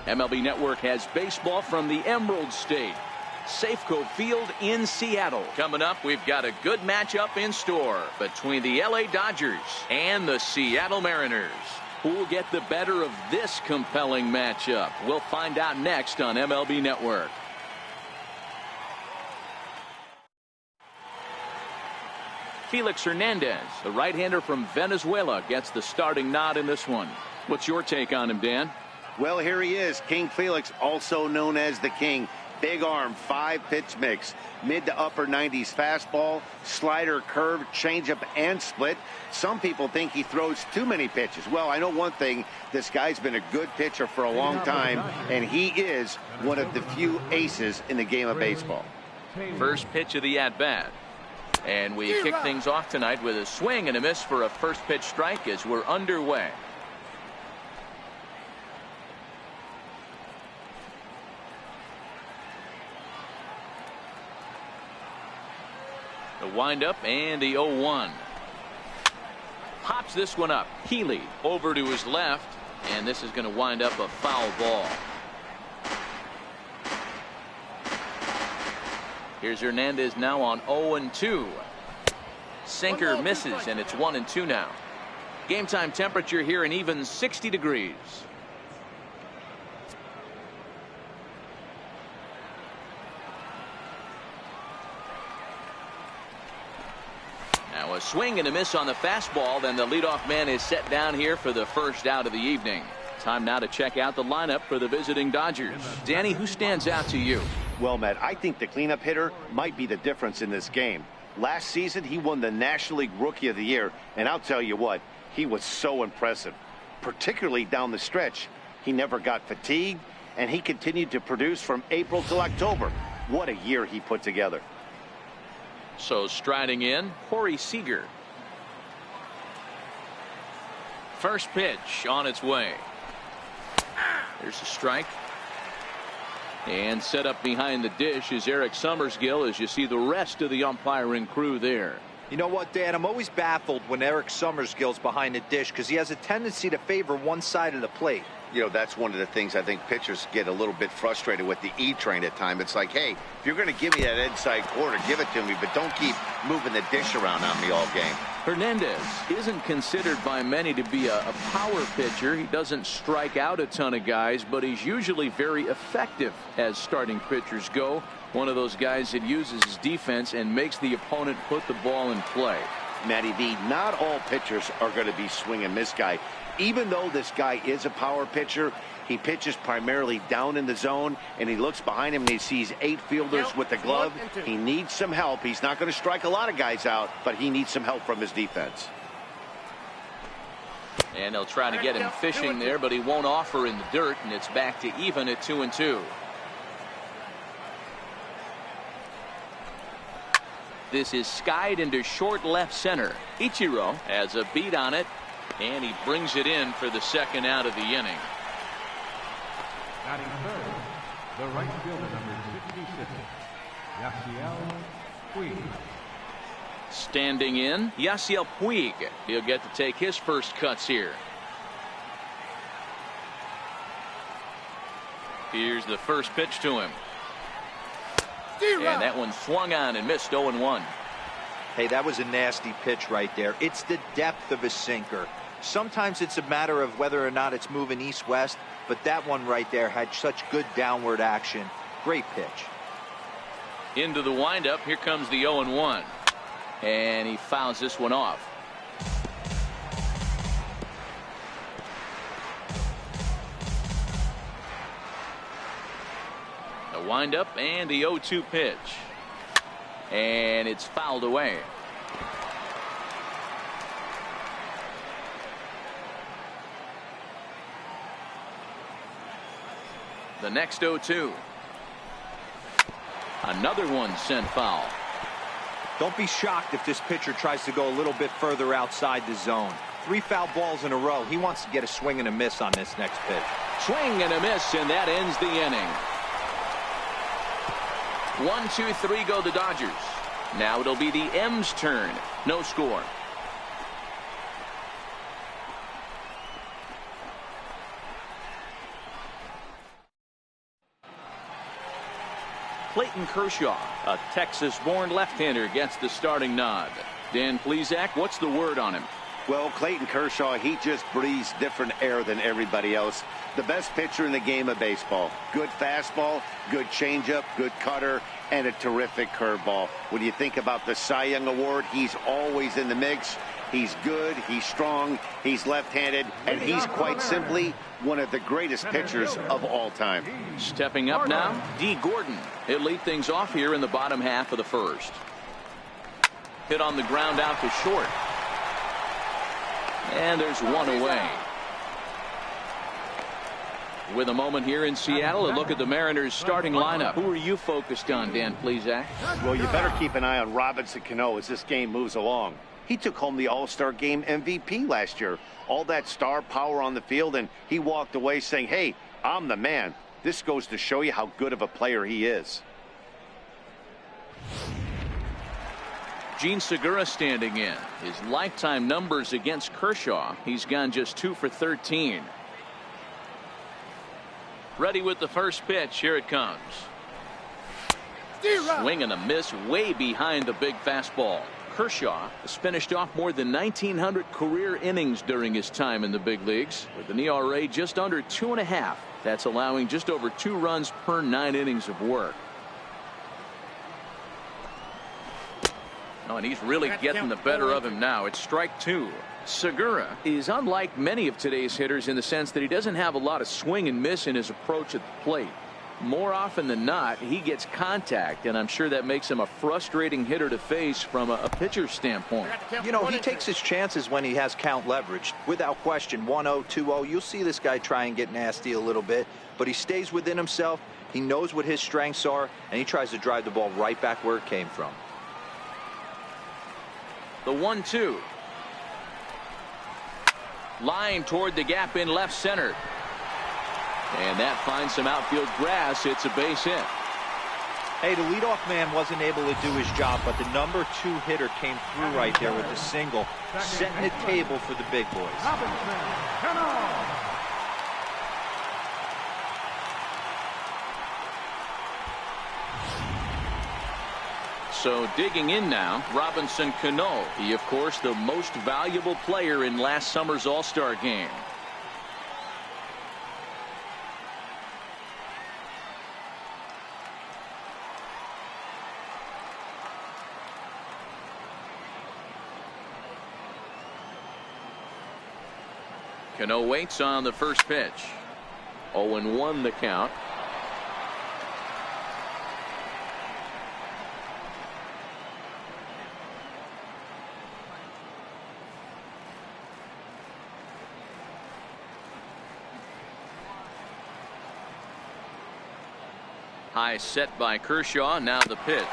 MLB Network has baseball from the Emerald State. Safeco Field in Seattle. Coming up, we've got a good matchup in store between the LA Dodgers and the Seattle Mariners. Who will get the better of this compelling matchup? We'll find out next on MLB Network. Felix Hernandez, the right-hander from Venezuela, gets the starting nod in this one. What's your take on him, Dan? Well, here he is, King Felix, also known as the King. Big arm, 5-pitch mix, mid to upper 90s fastball, slider, curve, changeup, and split. Some people think he throws too many pitches. Well, I know one thing, this guy's been a good pitcher for a long time, and he is one of the few aces in the game of baseball. First pitch of the at-bat. And we kick things off tonight with a swing and a miss for a first pitch strike as we're underway. The windup and the 0-1. Pops this one up. Healy over to his left, and this is going to wind up a foul ball. Here's Hernandez now on 0-2. Sinker misses, and it's 1-2 now. Game time temperature here an even 60 degrees. Now a swing and a miss on the fastball. Then the leadoff man is set down here for the first out of the evening. Time now to check out the lineup for the visiting Dodgers. Danny, who stands out to you? Well, Matt, I think the cleanup hitter might be the difference in this game. Last season, he won the National League Rookie of the Year, and I'll tell you what, he was so impressive, particularly down the stretch. He never got fatigued, and he continued to produce from April till October. What a year he put together. So striding in, Corey Seager. First pitch on its way. There's a strike. And set up behind the dish is Eric Summersgill as you see the rest of the umpiring crew there. You know what, Dan? I'm always baffled when Eric Summersgill's behind the dish because he has a tendency to favor one side of the plate. You know, that's one of the things I think pitchers get a little bit frustrated with the E-train at times. It's like, hey, if you're going to give me that inside quarter, give it to me, but don't keep moving the dish around on me all game. Hernandez isn't considered by many to be a power pitcher. He doesn't strike out a ton of guys, but he's usually very effective as starting pitchers go. One of those guys that uses his defense and makes the opponent put the ball in play. Matty V, not all pitchers are going to be swing and miss guy. Even though this guy is a power pitcher, he pitches primarily down in the zone, and he looks behind him and he sees 8 fielders with the glove. He needs some help. He's not going to strike a lot of guys out, but he needs some help from his defense. And they'll try to get him fishing there, but he won't offer in the dirt, and it's back to even at 2-2. This is skied into short left center. Ichiro has a beat on it, and he brings it in for the second out of the inning. Batting third, the right fielder, number 66, Yasiel Puig. Standing in, Yasiel Puig. He'll get to take his first cuts here. Here's the first pitch to him. And that one swung on and missed 0-1. Hey, that was a nasty pitch right there. It's the depth of a sinker. Sometimes it's a matter of whether or not it's moving east-west, but that one right there had such good downward action. Great pitch. Into the windup. Here comes the 0-1. And he fouls this one off. The windup and the 0-2 pitch. And it's fouled away. The next 0-2. Another one sent foul. Don't be shocked if this pitcher tries to go a little bit further outside the zone. 3 foul balls in a row. He wants to get a swing and a miss on this next pitch. Swing and a miss, and that ends the inning. 1, 2, 3 go the Dodgers. Now it'll be the M's turn. No score. Clayton Kershaw. A Texas-born left-hander gets the starting nod. Dan Plesac, what's the word on him? Well, Clayton Kershaw, he just breathes different air than everybody else. The best pitcher in the game of baseball. Good fastball, good changeup, good cutter, and a terrific curveball. When you think about the Cy Young Award, he's always in the mix. He's good, he's strong, he's left-handed, and he's quite simply one of the greatest pitchers of all time. Stepping up now, D. Gordon. He'll lead things off here in the bottom half of the first. Hit on the ground out to short. And there's one away. With a moment here in Seattle, a look at the Mariners' starting lineup. Who are you focused on, Dan Plesac? Well, you better keep an eye on Robinson Cano as this game moves along. He took home the All-Star Game MVP last year. All that star power on the field, and he walked away saying, hey, I'm the man. This goes to show you how good of a player he is. Gene Segura standing in. His lifetime numbers against Kershaw, he's gone just 2 for 13. Ready with the first pitch. Here it comes. Swing and a miss way behind the big fastball. Kershaw has finished off more than 1,900 career innings during his time in the big leagues, with an ERA just under 2.5. That's allowing just over 2 runs per 9 innings of work. Oh, and he's really getting the better of him now. It's strike 2. Segura is unlike many of today's hitters in the sense that he doesn't have a lot of swing and miss in his approach at the plate. More often than not, he gets contact, and I'm sure that makes him a frustrating hitter to face from a pitcher's standpoint. You know, he takes his chances when he has count leverage. Without question, 1-0, 2-0, you'll see this guy try and get nasty a little bit, but he stays within himself. He knows what his strengths are, and he tries to drive the ball right back where it came from. The 1-2. Line toward the gap in left center. And that finds some outfield grass. It's a base hit. Hey, the leadoff man wasn't able to do his job, but the number 2 hitter came through right there with the single, setting the table for the big boys. So digging in now, Robinson Cano. He, of course, the most valuable player in last summer's All-Star game. Cano waits on the first pitch. 0-1 the count. High set by Kershaw. Now the pitch.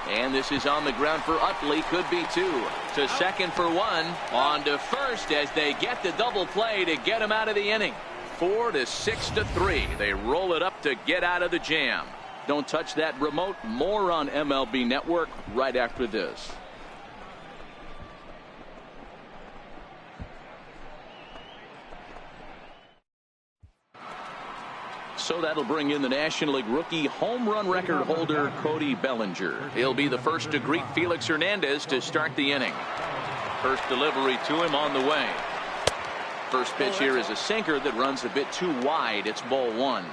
And this is on the ground for Utley. Could be 2. To second for 1. On to first as they get the double play to get him out of the inning. 4-6-3. They roll it up to get out of the jam. Don't touch that remote. More on MLB Network right after this. So that'll bring in the National League rookie home run record holder Cody Bellinger. He'll be the first to greet Felix Hernandez to start the inning. First delivery to him on the way. First pitch here is a sinker that runs a bit too wide. It's ball 1.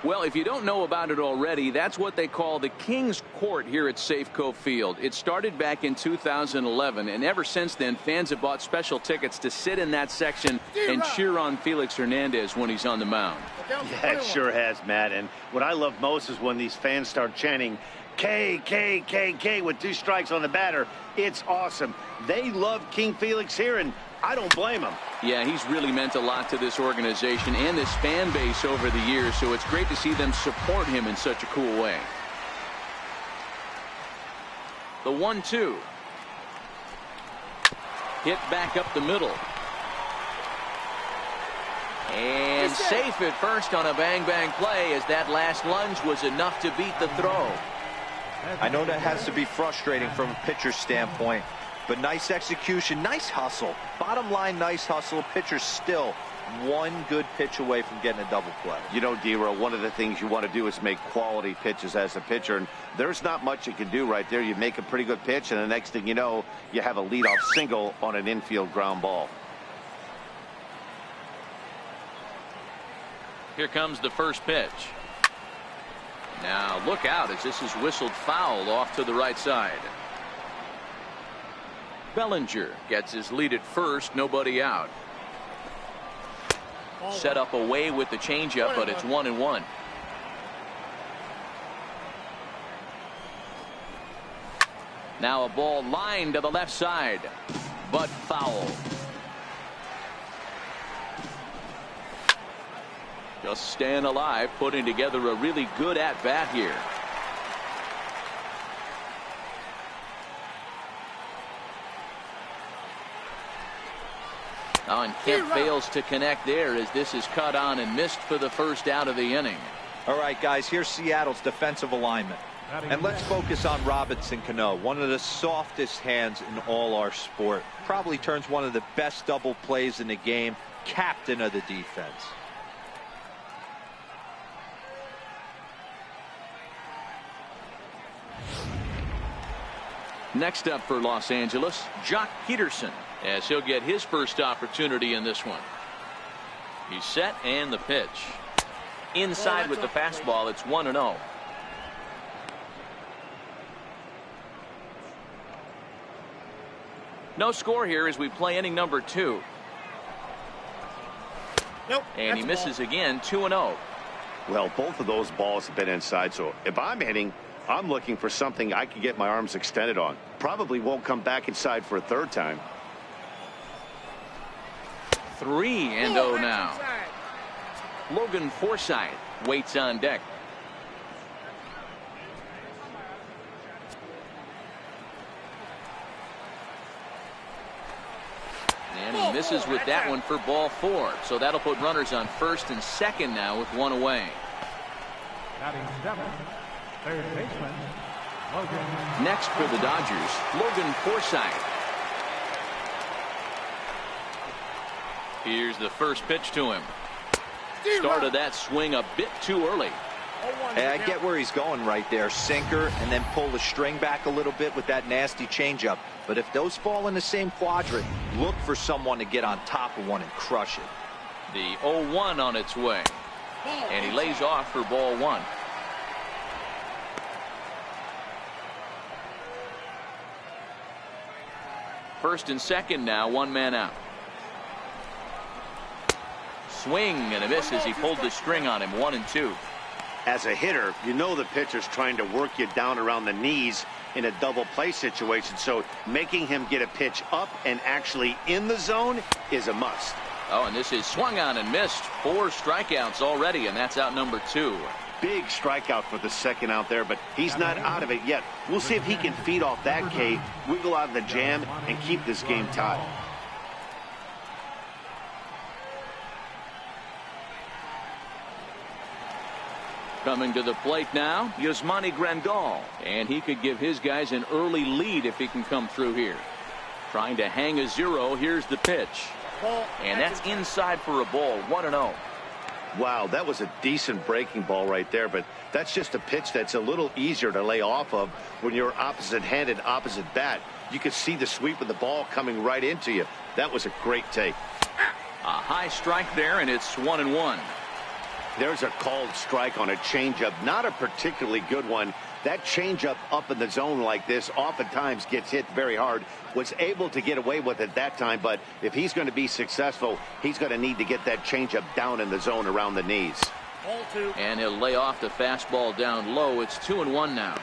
Well, if you don't know about it already, that's what they call the King's Court here at Safeco Field. It started back in 2011, and ever since then, fans have bought special tickets to sit in that section and cheer on Felix Hernandez when he's on the mound. Yeah, it sure has, Matt. And what I love most is when these fans start chanting K, K, K, K with 2 strikes on the batter. It's awesome. They love King Felix here, and I don't blame him. Yeah, he's really meant a lot to this organization and this fan base over the years, so it's great to see them support him in such a cool way. The 1-2. Hit back up the middle. And safe at first on a bang-bang play, as that last lunge was enough to beat the throw. I know that has to be frustrating from a pitcher's standpoint, but nice execution, nice hustle. Bottom line, nice hustle. Pitcher's still one good pitch away from getting a double play. You know, D-Row, one of the things you want to do is make quality pitches as a pitcher, and there's not much you can do right there. You make a pretty good pitch, and the next thing you know, you have a leadoff single on an infield ground ball. Here comes the first pitch. Now look out as this is whistled foul off to the right side. Bellinger gets his lead at first, nobody out. Set up away with the changeup, but it's 1-1. Now a ball lined to the left side, but foul. Just staying alive, putting together a really good at-bat here. Oh, and Kemp fails to connect there as this is cut on and missed for the first out of the inning. All right, guys, here's Seattle's defensive alignment. And let's focus on Robinson Cano, one of the softest hands in all our sport. Probably turns one of the best double plays in the game, captain of the defense. Next up for Los Angeles, Jock Peterson, as he'll get his first opportunity in this one. He's set and the pitch. Inside with the fastball, it's 1-0. No score here as we play inning number 2. Nope, and he misses again, 2-0. Well, both of those balls have been inside, so if I'm hitting, I'm looking for something I can get my arms extended on. Probably won't come back inside for a third time. 3-0 now. Logan Forsythe waits on deck. And he misses with that one for ball 4. So that'll put runners on first and second now with one away. Batting 7, third baseman, Logan. Next for the Dodgers, Logan Forsythe. Here's the first pitch to him. Started that swing a bit too early. Hey, I get where he's going right there. Sinker and then pull the string back a little bit with that nasty changeup. But if those fall in the same quadrant, look for someone to get on top of one and crush it. The 0-1 on its way. And he lays off for ball 1. First and second now, one man out. Swing and a miss as he pulled the string on him, 1-2. As a hitter, you know the pitcher's trying to work you down around the knees in a double play situation, so making him get a pitch up and actually in the zone is a must. Oh, and this is swung on and missed. 4 strikeouts already, and that's out number 2. Big strikeout for the second out there, but he's not out of it yet. We'll see if he can feed off that K, wiggle out of the jam, and keep this game tied. Coming to the plate now, Yasmani Grandal. And he could give his guys an early lead if he can come through here. Trying to hang a 0. Here's the pitch. And that's inside for a ball, 1-0. Wow, that was a decent breaking ball right there, but that's just a pitch that's a little easier to lay off of when you're opposite-handed, opposite bat. You could see the sweep of the ball coming right into you. That was a great take. A high strike there, and it's 1-1. There's a called strike on a changeup, not a particularly good one. That changeup up in the zone like this oftentimes gets hit very hard. Was able to get away with it that time, but if he's going to be successful, he's going to need to get that changeup down in the zone around the knees. And he'll lay off the fastball down low. It's 2-1 now.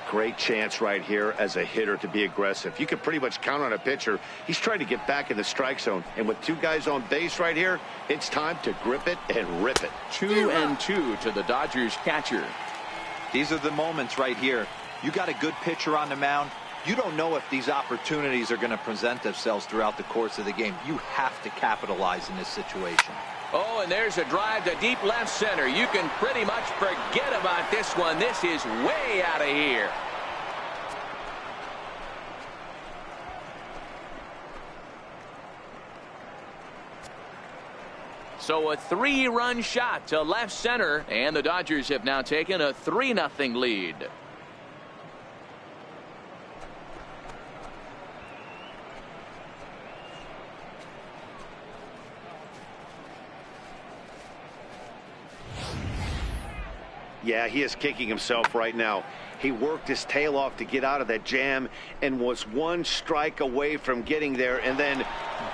Great chance right here as a hitter to be aggressive. You can pretty much count on a pitcher. He's trying to get back in the strike zone. And with 2 guys on base right here, it's time to grip it and rip it. 2-2 to the Dodgers catcher. These are the moments right here. You got a good pitcher on the mound. You don't know if these opportunities are going to present themselves throughout the course of the game. You have to capitalize in this situation. Oh, and there's a drive to deep left center. You can pretty much forget about this one. This is way out of here. So a 3-run shot to left center, and the Dodgers have now taken a 3-0 lead. Yeah, he is kicking himself right now. He worked his tail off to get out of that jam and was 1 strike away from getting there, and then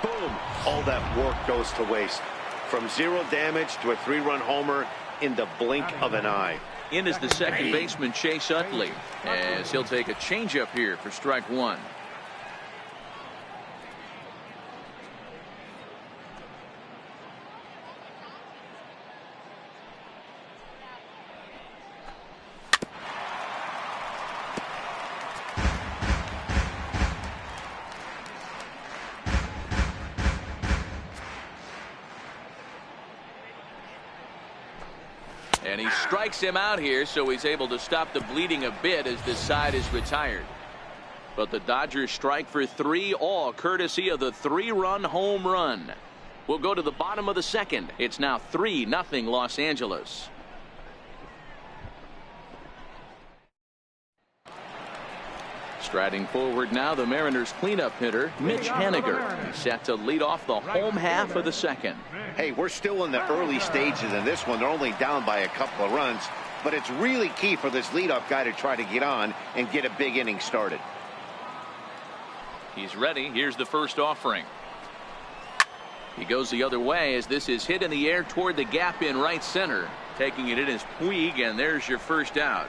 boom, all that work goes to waste. From 0 damage to a 3-run homer in the blink of an eye. In is the second baseman Chase Utley, as he'll take a changeup here for strike 1. And he strikes him out here, so he's able to stop the bleeding a bit as this side is retired. But the Dodgers strike for 3, all courtesy of the 3-run home run. We'll go to the bottom of the second. It's now 3-0 Los Angeles. Striding forward now, the Mariners cleanup hitter, Mitch Haniger, set to lead off the home half of the second. Hey, we're still in the early stages in this one. They're only down by a couple of runs, but it's really key for this leadoff guy to try to get on and get a big inning started. He's ready. Here's the first offering. He goes the other way as this is hit in the air toward the gap in right center. Taking it in is Puig, and there's your first out.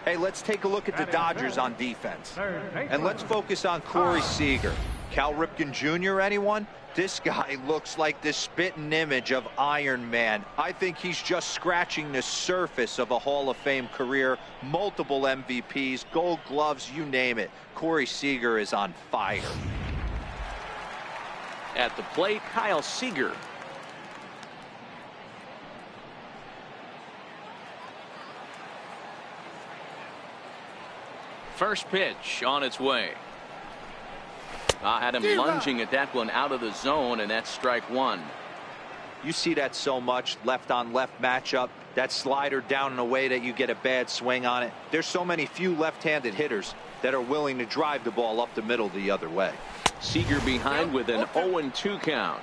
Hey, let's take a look at the Dodgers on defense. And let's focus on Corey Seager. Cal Ripken Jr., anyone? This guy looks like the spitting image of Iron Man. I think he's just scratching the surface of a Hall of Fame career. Multiple MVPs, Gold Gloves, you name it. Corey Seager is on fire. At the plate, Kyle Seager. First pitch on its way. Had him lunging at that one out of the zone, and that's strike 1. You see that so much, left on left matchup. That slider down in a way that you get a bad swing on it. There's so many few left-handed hitters that are willing to drive the ball up the middle the other way. Seager behind with an 0-2 count.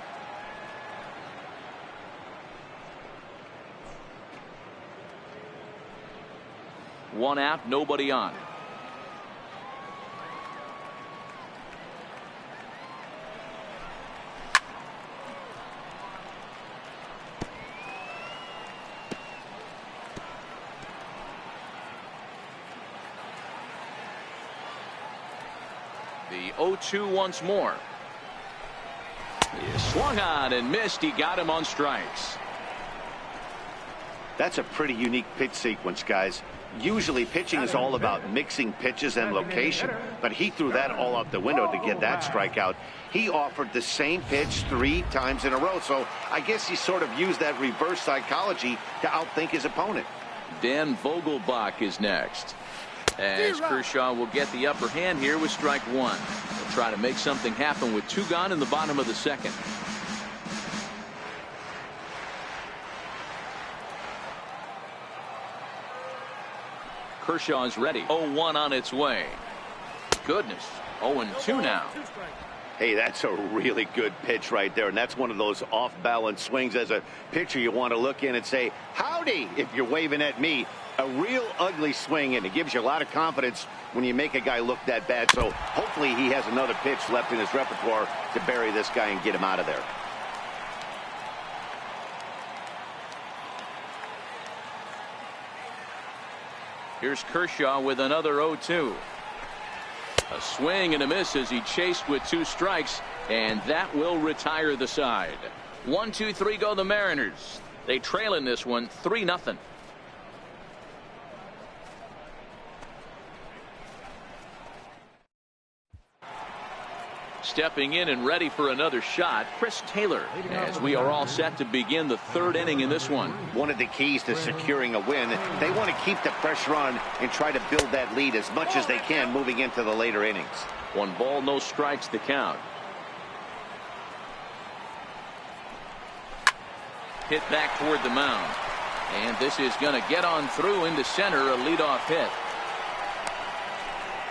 One out, nobody on. The 0-2 once more. He swung on and missed. He got him on strikes. That's a pretty unique pitch sequence, guys. Usually pitching is all about mixing pitches and location, but he threw that all out the window to get that strikeout. He offered the same pitch 3 times in a row, so I guess he sort of used that reverse psychology to outthink his opponent. Dan Vogelbach is next, as Kershaw will get the upper hand here with strike 1. He'll try to make something happen with 2 gone in the bottom of the second. Kershaw is ready. 0-1 on its way. Goodness, 0-2 now. Hey, that's a really good pitch right there, and that's one of those off-balance swings. As a pitcher, you want to look in and say, howdy, if you're waving at me. A real ugly swing, and it gives you a lot of confidence when you make a guy look that bad. So hopefully he has another pitch left in his repertoire to bury this guy and get him out of there. Here's Kershaw with another 0-2. A swing and a miss as he chased with 2 strikes, and that will retire the side. 1-2-3 go the Mariners. They trail in this one 3-0. Stepping in and ready for another shot, Chris Taylor, as we are all set to begin the 3rd inning in this one. One of the keys to securing a win, they want to keep the pressure on and try to build that lead as much as they can moving into the later innings. 1 ball, no strikes to count. hit back toward the mound. And this is going to get on through into center, a leadoff hit.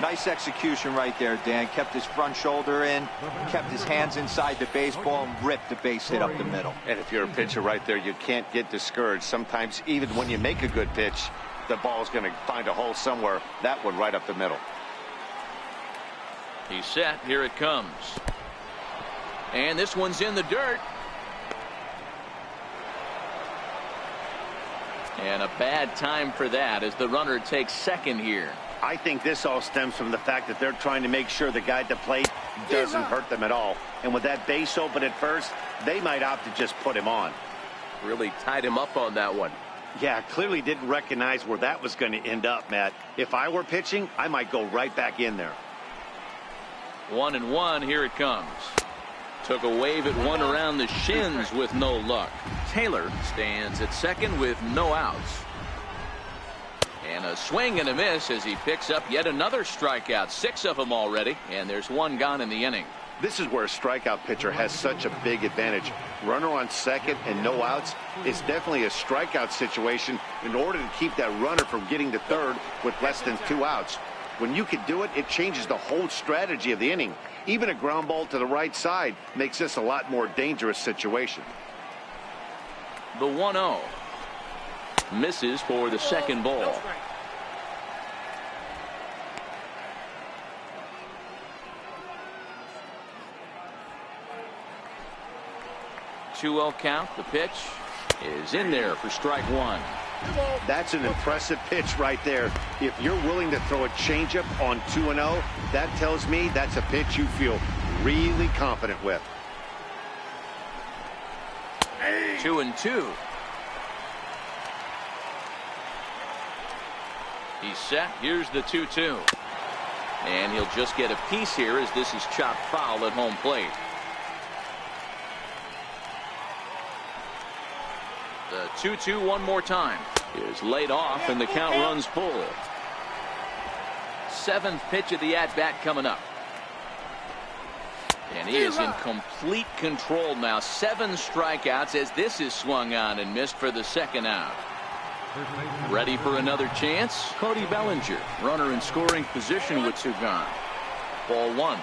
Nice execution right there, Dan. Kept his front shoulder in, kept his hands inside the baseball, and ripped the base hit up the middle. And if you're a pitcher right there, you can't get discouraged. Sometimes even when you make a good pitch, the ball's going to find a hole somewhere. That one right up the middle. He's set. Here it comes. And this one's in the dirt. And a bad time for that as the runner takes second here. I think this all stems from the fact that they're trying to make sure the guy at the plate doesn't hurt them at all. And with that base open at first, they might opt to just put him on. Really tied him up on that one. Yeah, clearly didn't recognize where that was going to end up, Matt. If I were pitching, I might go right back in there. 1-1, here it comes. Took a wave at one around the shins with no luck. Taylor stands at second with no outs. And a swing and a miss as he picks up yet another strikeout. 6 of them already, and there's one gone in the inning. This is where a strikeout pitcher has such a big advantage. Runner on second and no outs is definitely a strikeout situation in order to keep that runner from getting to third with less than 2 outs. When you can do it, it changes the whole strategy of the inning. Even a ground ball to the right side makes this a lot more dangerous situation. The 1-0 misses for the second ball. 2-0 count. The pitch is in there for strike one. That's an impressive pitch right there. If you're willing to throw a changeup on 2-0, that tells me that's a pitch you feel really confident with. 2-2. He's set. Here's the 2-2. And he'll just get a piece here as this is chopped foul at home plate. The 2-2 one more time is laid off and the count runs full. 7th pitch of the at-bat coming up. And he is in complete control now. 7 strikeouts as this is swung on and missed for the second out. Ready for another chance? Cody Bellinger, runner in scoring position with 2 gone. Ball 1.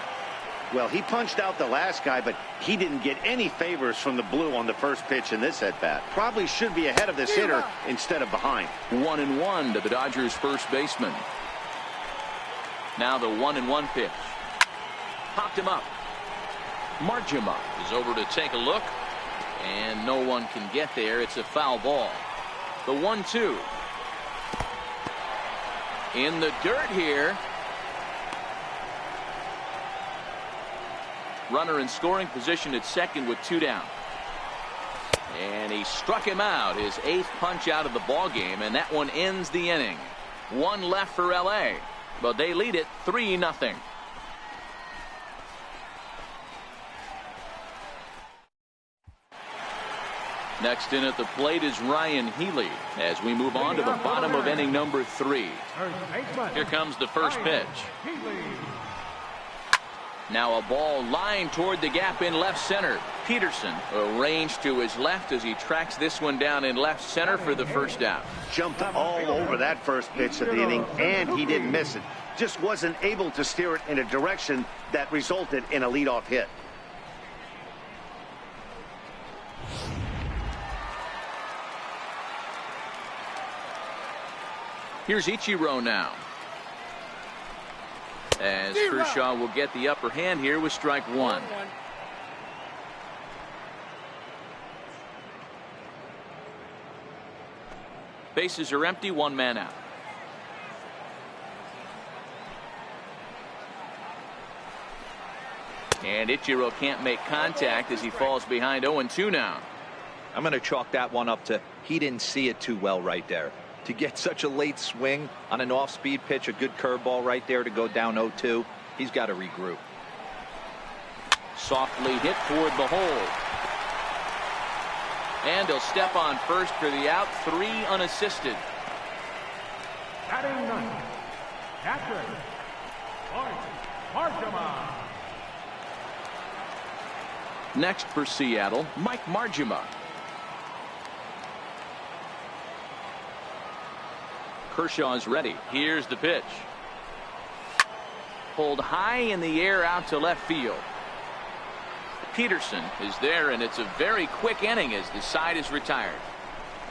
Well, he punched out the last guy, but he didn't get any favors from the blue on the first pitch in this at-bat. Probably should be ahead of this hitter instead of behind. 1-1 to the Dodgers first baseman. Now the 1-1 pitch. Popped him up. Marjima is over to take a look, and no one can get there. It's a foul ball. The 1-2. In the dirt here. Runner in scoring position at second with 2 down. And he struck him out, his 8th punch out of the ball game, and that one ends the inning. 1 left for LA, but they lead it 3-0. Next in at the plate is Ryan Healy as we move on to the bottom of inning number 3. Here comes the first pitch. Now a ball lined toward the gap in left center. Peterson arranged to his left as he tracks this one down in left center for the first out. Jumped all over that first pitch of the inning, and he didn't miss it. Just wasn't able to steer it in a direction that resulted in a leadoff hit. Here's Ichiro now. As Kershaw will get the upper hand here with strike 1. Bases are empty, 1 man out. And Ichiro can't make contact as he falls behind 0-2 now. I'm going to chalk that one up to he didn't see it too well right there. To get such a late swing on an off-speed pitch, a good curveball right there to go down 0-2, he's got to regroup. Softly hit toward the hole. And he'll step on first for the out, 3 unassisted. Batting 9th, catcher, Marjima. Next for Seattle, Mike Marjima. Kershaw is ready. Here's the pitch. Pulled high in the air out to left field. Peterson is there, and it's a very quick inning as the side is retired.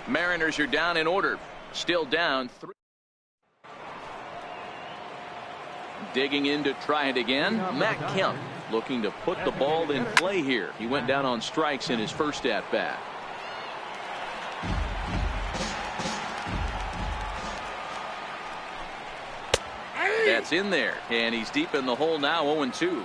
Mariners are down in order. Still down 3. Digging in to try it again. Matt Kemp looking to put the ball in play here. He went down on strikes in his first at bat. That's in there, and he's deep in the hole now. 0-2.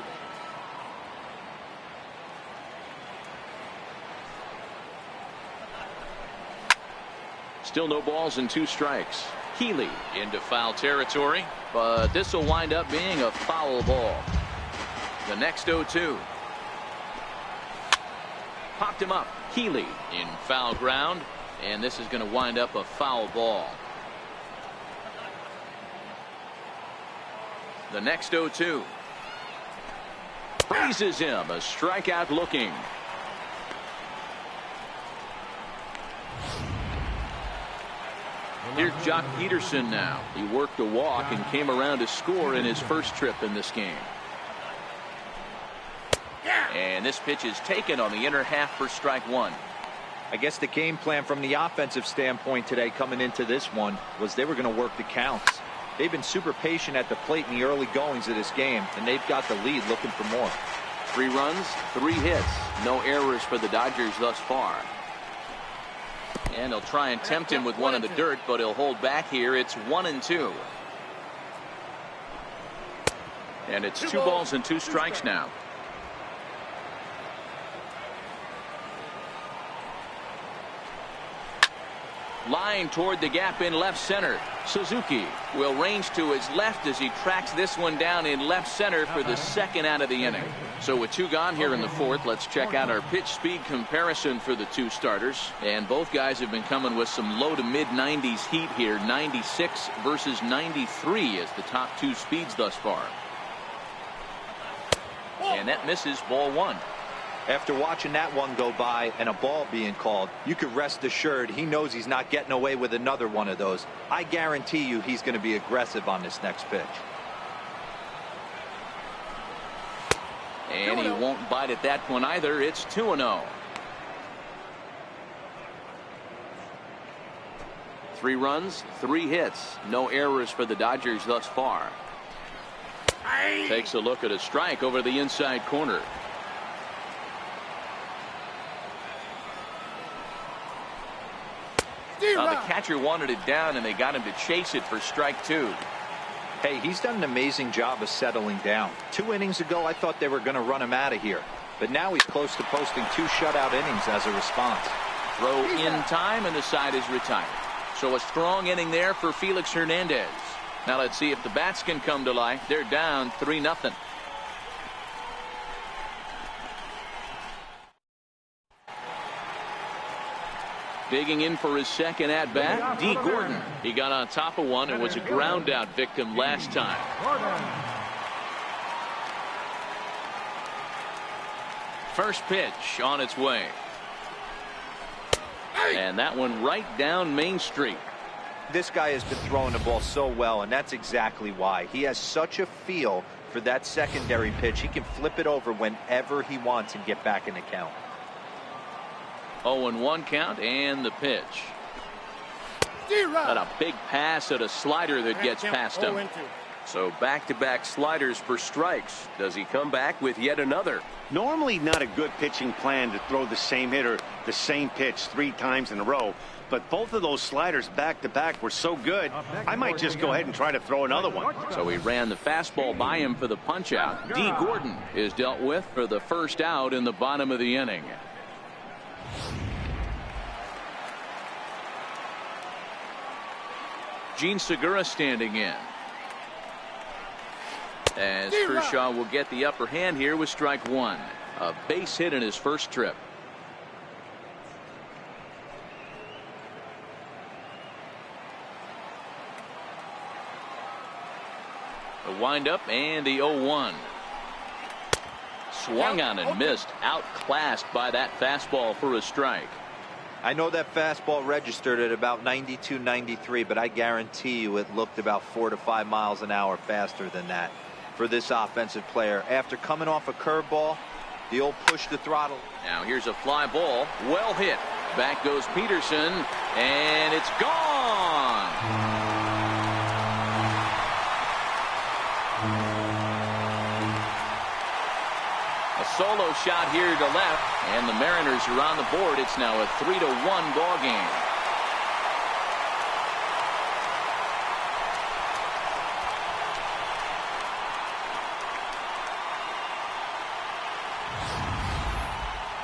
Still no balls and 2 strikes. Healy into foul territory, but this will wind up being a foul ball. The next 0-2. Popped him up. Healy in foul ground, and this is going to wind up a foul ball. The next 0-2. Freezes him. A strikeout looking. Here's Jock Peterson now. He worked a walk and came around to score in his first trip in this game. And this pitch is taken on the inner half for strike 1. I guess the game plan from the offensive standpoint today coming into this one was they were going to work the counts. They've been super patient at the plate in the early goings of this game, and they've got the lead looking for more. 3 runs, 3 hits. No errors for the Dodgers thus far. And they'll try and tempt him with one in the dirt, but he'll hold back here. It's 1-2. And it's 2 balls and 2 strikes now. Line toward the gap in left center. Suzuki will range to his left as he tracks this one down in left center for the second out of the inning. So with 2 gone here in the 4th, let's check out our pitch speed comparison for the 2 starters. And both guys have been coming with some low to mid 90s heat here. 96 versus 93 as the top 2 speeds thus far. And that misses, ball 1. After watching that one go by and a ball being called, you can rest assured he knows he's not getting away with another one of those. I guarantee you he's going to be aggressive on this next pitch. And he won't bite at that one either. It's 2-0. 3 runs, 3 hits. No errors for the Dodgers thus far. Takes a look at a strike over the inside corner. The catcher wanted it down, and they got him to chase it for strike 2. Hey, he's done an amazing job of settling down. 2 innings ago, I thought they were going to run him out of here. But now he's close to posting 2 shutout innings as a response. Throw in time, and the side is retired. So a strong inning there for Felix Hernandez. Now let's see if the bats can come to life. They're down 3-0. Digging in for his second at bat, D. Gordon. He got on top of one and was a ground out victim last time. First pitch on its way. And that one right down Main Street. This guy has been throwing the ball so well, and that's exactly why. He has such a feel for that secondary pitch. He can flip it over whenever he wants and get back in the count. 0-1 count, and the pitch. Got a big pass at a slider that gets past him. So back-to-back sliders for strikes. Does he come back with yet another? Normally not a good pitching plan to throw the same hitter the same pitch 3 times in a row, but both of those sliders back-to-back were so good, I might just go ahead and try to throw another one. So he ran the fastball by him for the punch-out. D. Gordon is dealt with for the first out in the bottom of the inning. Gene Segura standing in. As Kershaw will get the upper hand here with strike 1. A base hit in his first trip. The windup and the 0-1. Swung on and missed. Outclassed by that fastball for a strike. I know that fastball registered at about 92, 93, but I guarantee you it looked about 4 to 5 miles an hour faster than that for this offensive player. After coming off a curveball, the old push the throttle. Now here's a fly ball, well hit. Back goes Peterson, and it's gone. A solo shot here to left, and the Mariners are on the board. It's now a 3-1 ball game.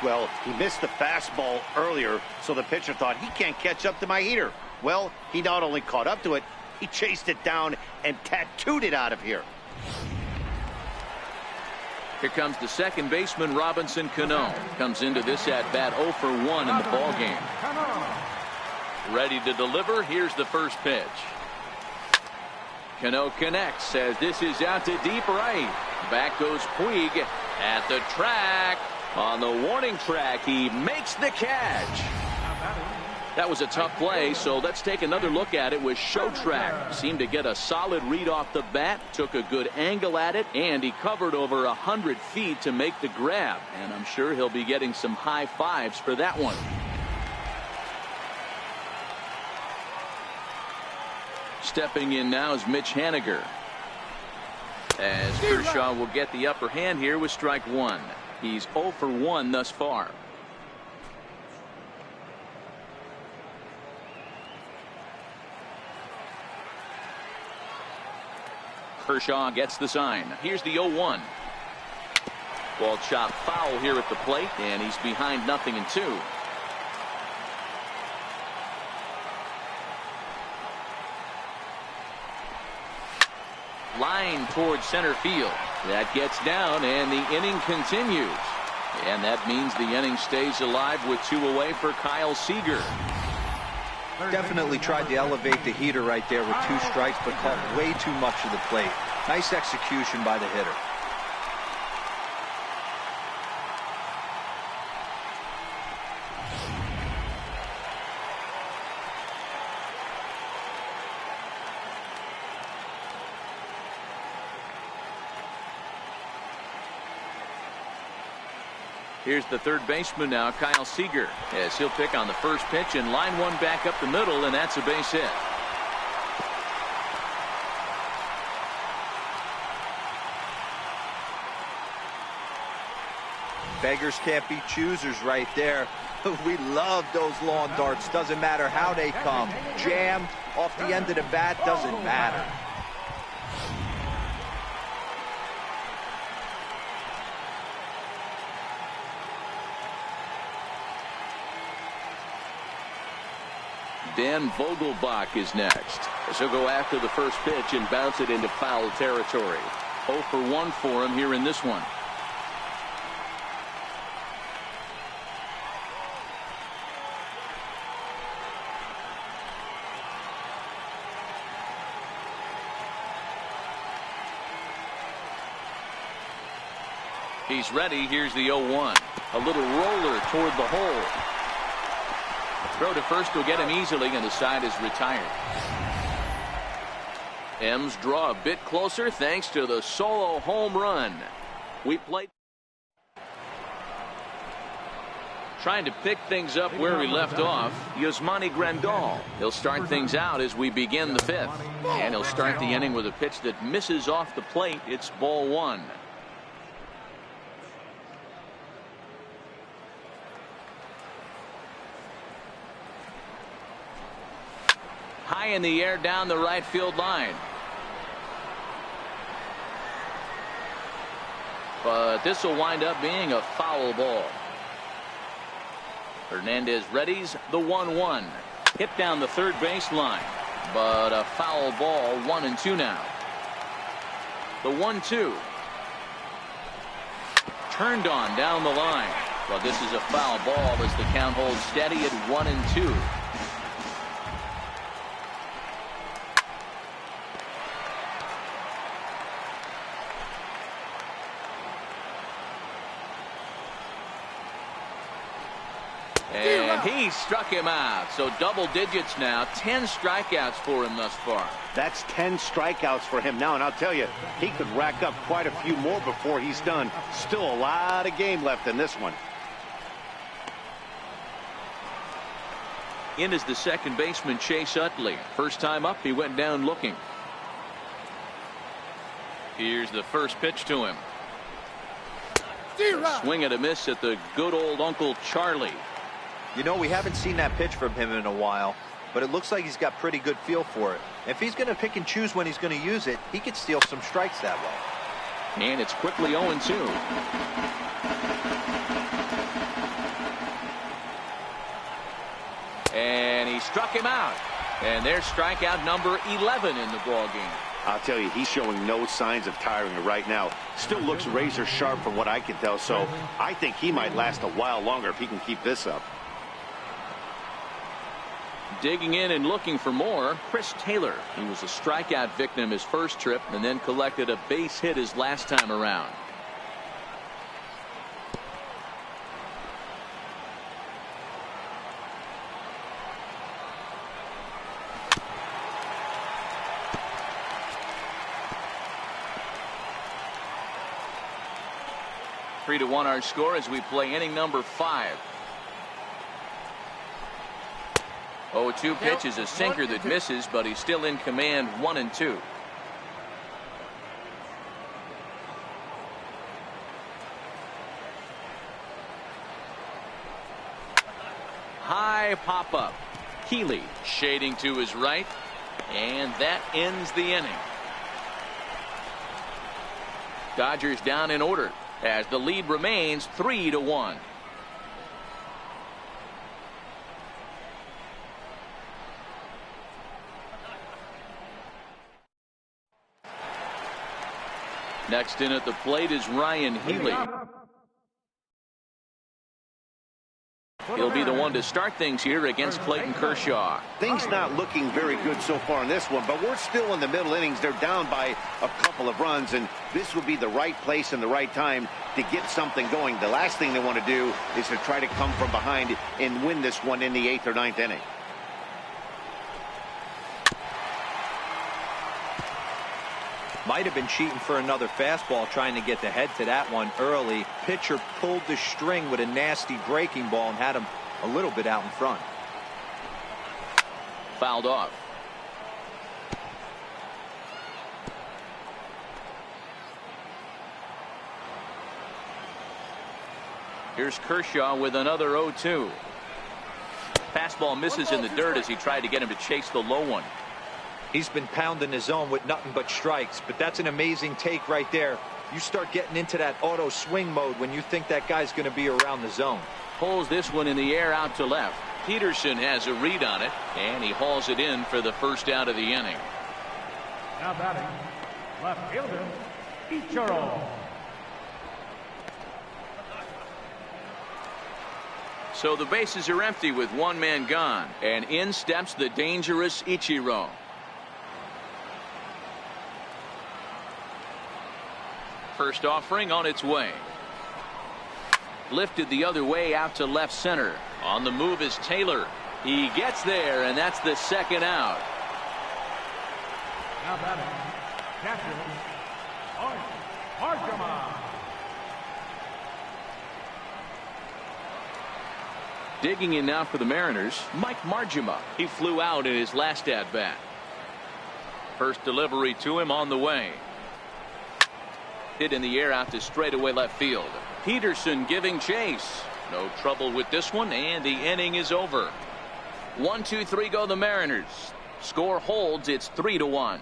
Well, he missed the fastball earlier, so the pitcher thought he can't catch up to my heater. Well, he not only caught up to it, he chased it down and tattooed it out of here. Here comes the second baseman, Robinson Cano. Comes into this at-bat 0 for 1 in the ball game. Ready to deliver. Here's the first pitch. Cano connects as this is out to deep right. Back goes Puig at the track. On the warning track, he makes the catch. That was a tough play, so let's take another look at it with Show Track. Seemed to get a solid read off the bat, took a good angle at it, and he covered over 100 feet to make the grab. And I'm sure he'll be getting some high fives for that one. Stepping in now is Mitch Haniger. As Kershaw will get the upper hand here with strike one. He's 0 for 1 thus far. Kershaw gets the sign. Here's the 0-1. Ball chopped foul here at the plate, and he's behind 0-2. Line towards center field. That gets down, and the inning continues. And that means the inning stays alive with 2 away for Kyle Seager. Definitely tried to elevate the heater right there with 2 strikes, but caught way too much of the plate. Nice execution by the hitter. Here's the third baseman now, Kyle Seager, as he'll pick on the first pitch and line one back up the middle, and that's a base hit. Beggars can't be choosers right there. We love those lawn darts. Doesn't matter how they come. Jammed off the end of the bat, doesn't matter. Dan Vogelbach is next, as he'll go after the first pitch and bounce it into foul territory. 0 for 1 for him here in this one. He's ready. Here's the 0-1. A little roller toward the hole. Throw to first will get him easily, and the side is retired. M's draw a bit closer thanks to the solo home run. We played. Trying to pick things up where he left off, Yasmani Grandal. He'll start things out as we begin the fifth. And he'll start the inning with a pitch that misses off the plate. It's ball one. High in the air down the right field line. But this will wind up being a foul ball. Hernandez readies the 1-1. Hit down the third base line. But a foul ball, 1-2 now. The 1-2. Turned on down the line. Well, this is a foul ball as the count holds steady at 1-2. And he struck him out. So double digits now. 10 strikeouts for him thus far. That's 10 strikeouts for him now. And I'll tell you, he could rack up quite a few more before he's done. Still a lot of game left in this one. In is the second baseman, Chase Utley. First time up, he went down looking. Here's the first pitch to him. Swing and a miss at the good old Uncle Charlie. You know, we haven't seen that pitch from him in a while, but it looks like he's got pretty good feel for it. If he's going to pick and choose when he's going to use it, he could steal some strikes that way. And it's quickly 0-2. And he struck him out. And there's strikeout number 11 in the ball game. I'll tell you, he's showing no signs of tiring right now. Still looks razor sharp from what I can tell, so I think he might last a while longer if he can keep this up. Digging in and looking for more, Chris Taylor. He was a strikeout victim his first trip and then collected a base hit his last time around. Three to 1 our score as we play inning number 5. 0-2 pitch is a sinker that misses, but he's still in command. 1-2. High pop up. Healy shading to his right, and that ends the inning. Dodgers down in order as the lead remains 3-1. Next in at the plate is Ryan Healy. He'll be the one to start things here against Clayton Kershaw. Things not looking very good so far in this one, but we're still in the middle innings. They're down by a couple of runs, and this would be the right place and the right time to get something going. The last thing they want to do is to try to come from behind and win this one in the 8th or 9th inning. Might have been cheating for another fastball, trying to get the head to that one early. Pitcher pulled the string with a nasty breaking ball and had him a little bit out in front. Fouled off. Here's Kershaw with another 0-2. Fastball misses in the dirt as he tried to get him to chase the low one. He's been pounding his zone with nothing but strikes, but that's an amazing take right there. You start getting into that auto swing mode when you think that guy's going to be around the zone. Pulls this one in the air out to left. Peterson has a read on it, and he hauls it in for the first out of the inning. Now batting, left fielder, Ichiro. So the bases are empty with one man gone, and in steps the dangerous Ichiro. First offering on its way. Lifted the other way out to left center. On the move is Taylor. He gets there, and that's the second out. Now batting, catcher, Marjama. Digging in now for the Mariners, Mike Marjama. He flew out in his last at-bat. First delivery to him on the way. Hit in the air out to straightaway left field. Peterson giving chase. No trouble with this one, and the inning is over. 1-2-3 go the Mariners. Score holds. It's 3-1.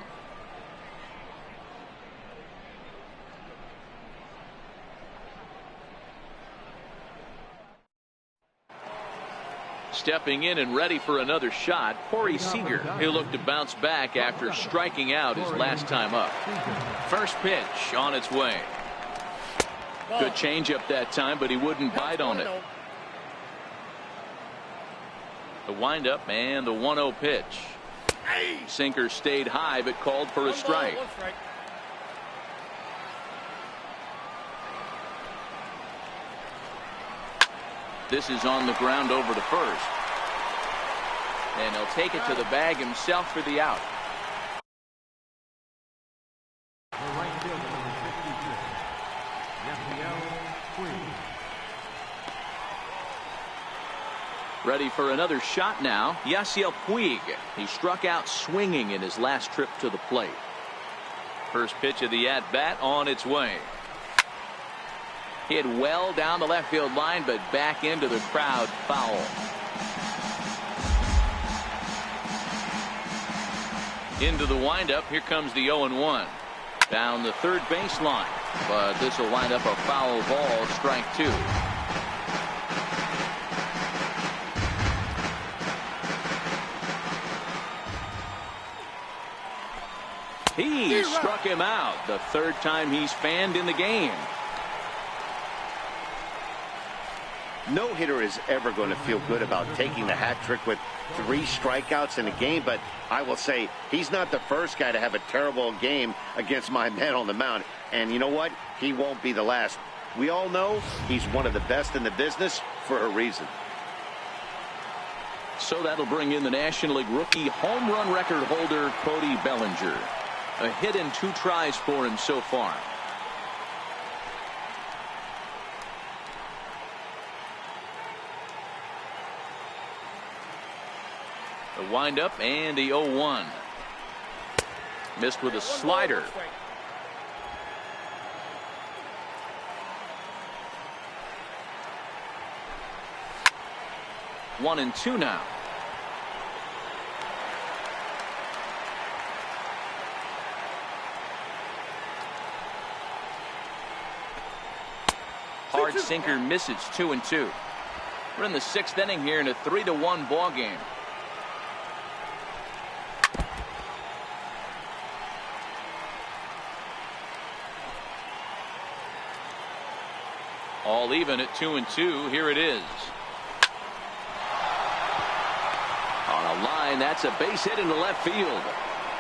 Stepping in and ready for another shot, Corey Seager. He'll look to bounce back after striking out his last time up. First pitch on its way. Good changeup that time, but he wouldn't bite on it. The windup and the 1-0 pitch. Sinker stayed high but called for a strike. This is on the ground over to first. And he'll take it to the bag himself for the out. The right fielder, number 56, Quiet. Ready for another shot now. Yasiel Puig. He struck out swinging in his last trip to the plate. First pitch of the at-bat on its way. Hit well down the left field line, but back into the crowd, foul. Into the windup. Here comes the 0-1. Down the third baseline, but this will wind up a foul ball, strike two. He struck him out, the third time he's fanned in the game. No hitter is ever going to feel good about taking the hat trick with 3 strikeouts in a game, but I will say he's not the first guy to have a terrible game against my man on the mound. And you know what? He won't be the last. We all know he's one of the best in the business for a reason. So that'll bring in the National League rookie home run record holder, Cody Bellinger. A hit in 2 tries for him so far. The windup and the 0-1. Missed with a slider. One and two now. Hard sinker misses, 2-2. We're in the 6th inning here in a 3-1 ball game. All even at 2-2. Here it is. On a line, that's a base hit into left field.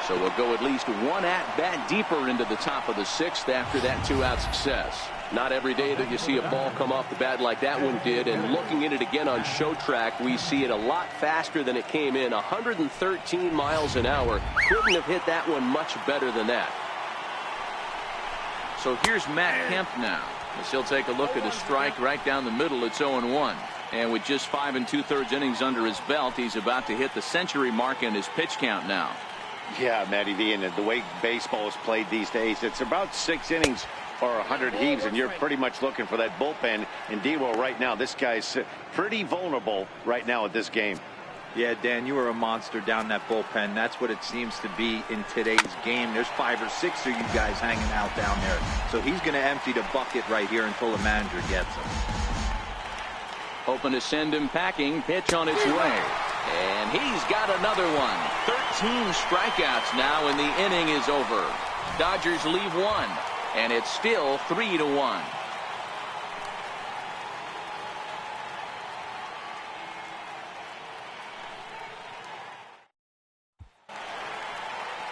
So we'll go at least one at-bat deeper into the top of the 6th after that 2-out success. Not every day that you see a ball come off the bat like that one did, and looking at it again on show track, we see it a lot faster than it came in. 113 miles an hour. Couldn't have hit that one much better than that. So here's Matt Kemp now, as he'll take a look at a strike right down the middle. It's 0-1. And with just 5 2/3 innings under his belt, he's about to hit the century mark in his pitch count now. Yeah, Matty V, and the way baseball is played these days, it's about 6 innings or 100 heaves, and you're pretty much looking for that bullpen. Indeed, well, right now, this guy's pretty vulnerable right now at this game. Yeah, Dan, you were a monster down that bullpen. That's what it seems to be in today's game. There's 5 or 6 of you guys hanging out down there. So he's going to empty the bucket right here until the manager gets him. Hoping to send him packing. Pitch on its way. And he's got another one. 13 strikeouts now, and the inning is over. Dodgers leave 1, and it's still 3-1.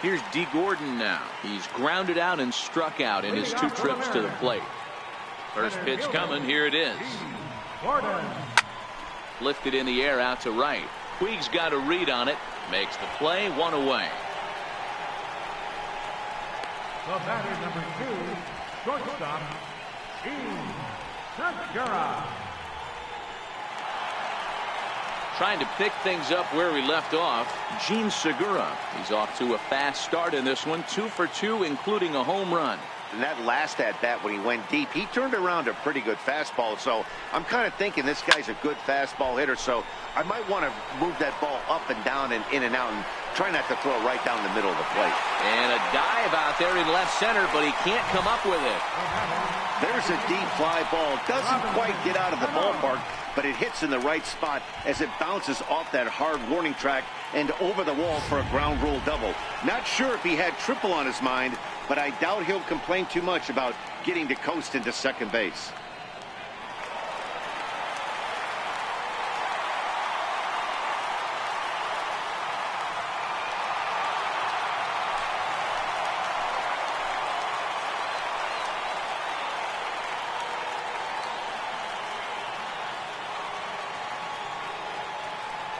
Here's D. Gordon now. He's grounded out and struck out in his 2 trips to the plate. First pitch coming. Here it is. Lifted in the air out to right. Puig's got a read on it. Makes the play. 1 away. The batter, number 2, shortstop, Segura. Trying to pick things up where we left off, Jean Segura. He's off to a fast start in this one. 2 for 2, including a home run. And that last at-bat when he went deep, he turned around a pretty good fastball. So I'm kind of thinking this guy's a good fastball hitter. So I might want to move that ball up and down and in and out and try not to throw it right down the middle of the plate. And a dive out there in left center, but he can't come up with it. There's a deep fly ball. Doesn't quite get out of the ballpark, but it hits in the right spot as it bounces off that hard warning track and over the wall for a ground rule double. Not sure if he had triple on his mind, but I doubt he'll complain too much about getting to coast into second base.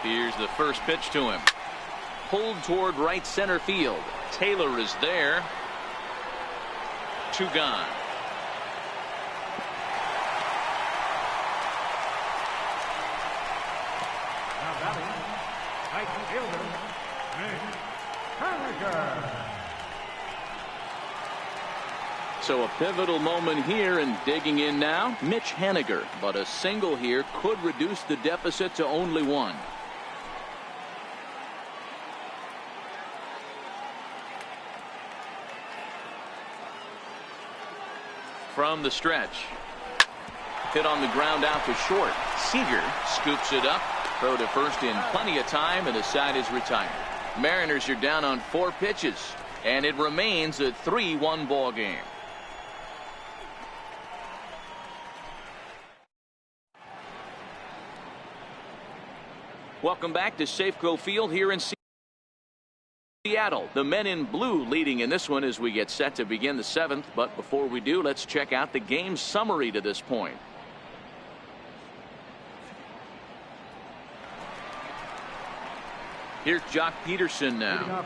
Here's the first pitch to him. Pulled toward right center field. Taylor is there. 2 gone. Now batting, right fielder, Haniger. So a pivotal moment here, and digging in now, Mitch Haniger. But a single here could reduce the deficit to only 1. From the stretch. Hit on the ground out to short. Seager scoops it up. Throw to first in plenty of time, and the side is retired. Mariners are down on 4 pitches, and it remains a 3-1 ball game. Welcome back to Safeco Field here in Seattle. The men in blue leading in this one as we get set to begin the 7th. But before we do, let's check out the game summary to this point. Here's Jock Peterson now.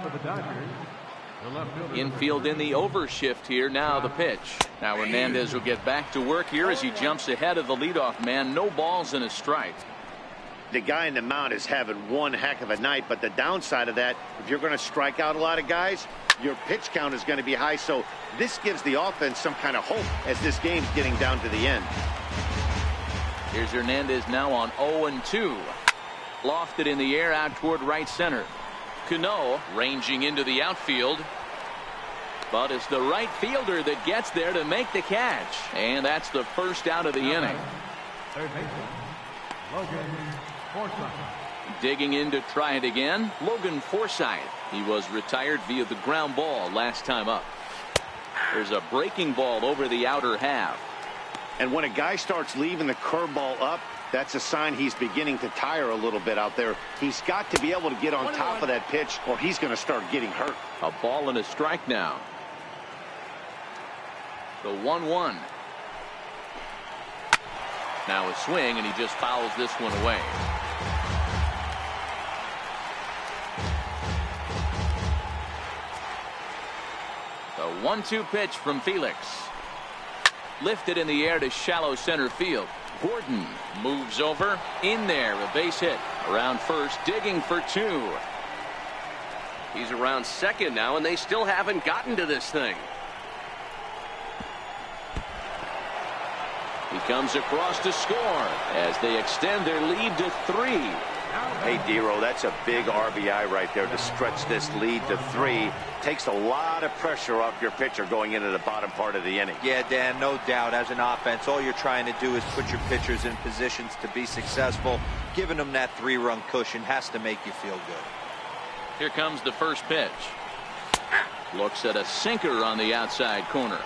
Infield in the overshift here. Now the pitch. Now Hernandez will get back to work here as he jumps ahead of the leadoff man. No balls and a strike. The guy in the mound is having one heck of a night, but the downside of that, if you're going to strike out a lot of guys, your pitch count is going to be high. So this gives the offense some kind of hope as this game's getting down to the end. Here's Hernandez now on 0-2. Lofted in the air out toward right center. Cano ranging into the outfield. But it's the right fielder that gets there to make the catch. And that's the first out of the inning. Third baseman, Logan Forsythe. Digging in to try it again, Logan Forsythe. He was retired via the ground ball last time up. There's a breaking ball over the outer half. And when a guy starts leaving the curveball up, that's a sign he's beginning to tire a little bit out there. He's got to be able to get on top of that pitch, or he's going to start getting hurt. A ball and a strike now. The 1-1. Now a swing, and he just fouls this one away. The 1-2 pitch from Felix. Lifted in the air to shallow center field. Gordon moves over. In there, a base hit. Around first, digging for 2. He's around second now, and they still haven't gotten to this thing. He comes across to score as they extend their lead to 3. Hey, Dero, that's a big RBI right there to stretch this lead to 3. Takes a lot of pressure off your pitcher going into the bottom part of the inning. Yeah, Dan, no doubt. As an offense, all you're trying to do is put your pitchers in positions to be successful. Giving them that 3-run cushion has to make you feel good. Here comes the first pitch. Looks at a sinker on the outside corner.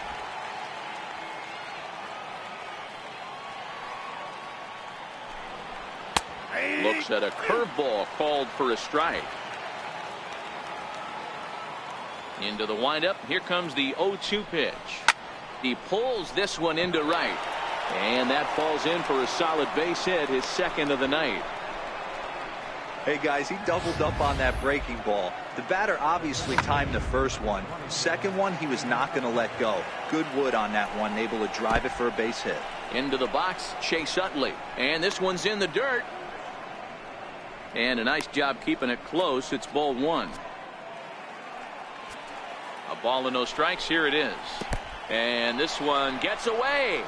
Looks at a curveball called for a strike. Into the windup. Here comes the 0-2 pitch. He pulls this one into right. And that falls in for a solid base hit, his second of the night. Hey, guys, he doubled up on that breaking ball. The batter obviously timed the first one. Second one, he was not going to let go. Good wood on that one, able to drive it for a base hit. Into the box, Chase Utley. And this one's in the dirt. And a nice job keeping it close. It's ball 1. A ball and no strikes. Here it is. And this one gets away.